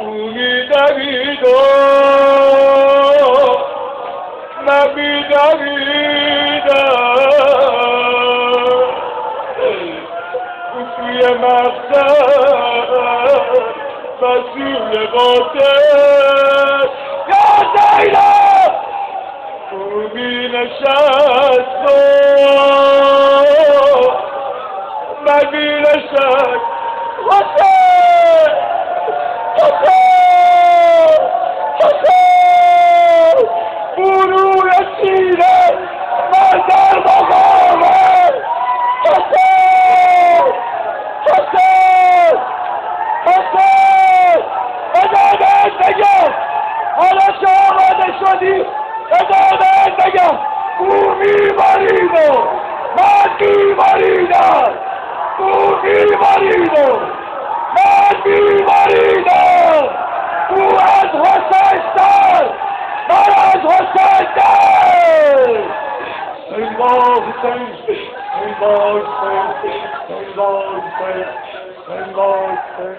می‌دوید و من می‌دویدم توی مقصد و سوی قاطر یا زینب او می‌نشست و من می‌نشست حسین حسین حسین بروی سینه من در مقامم حسین حسین حسین ادامت بگم حالا که آماده شدی ادامت بگم او می‌مرید و من می‌مریدم او می‌مرید و من می‌مریدم او از حسین سر من از حسین در انگار حسین انگار حسین انگار حسین انگار حسین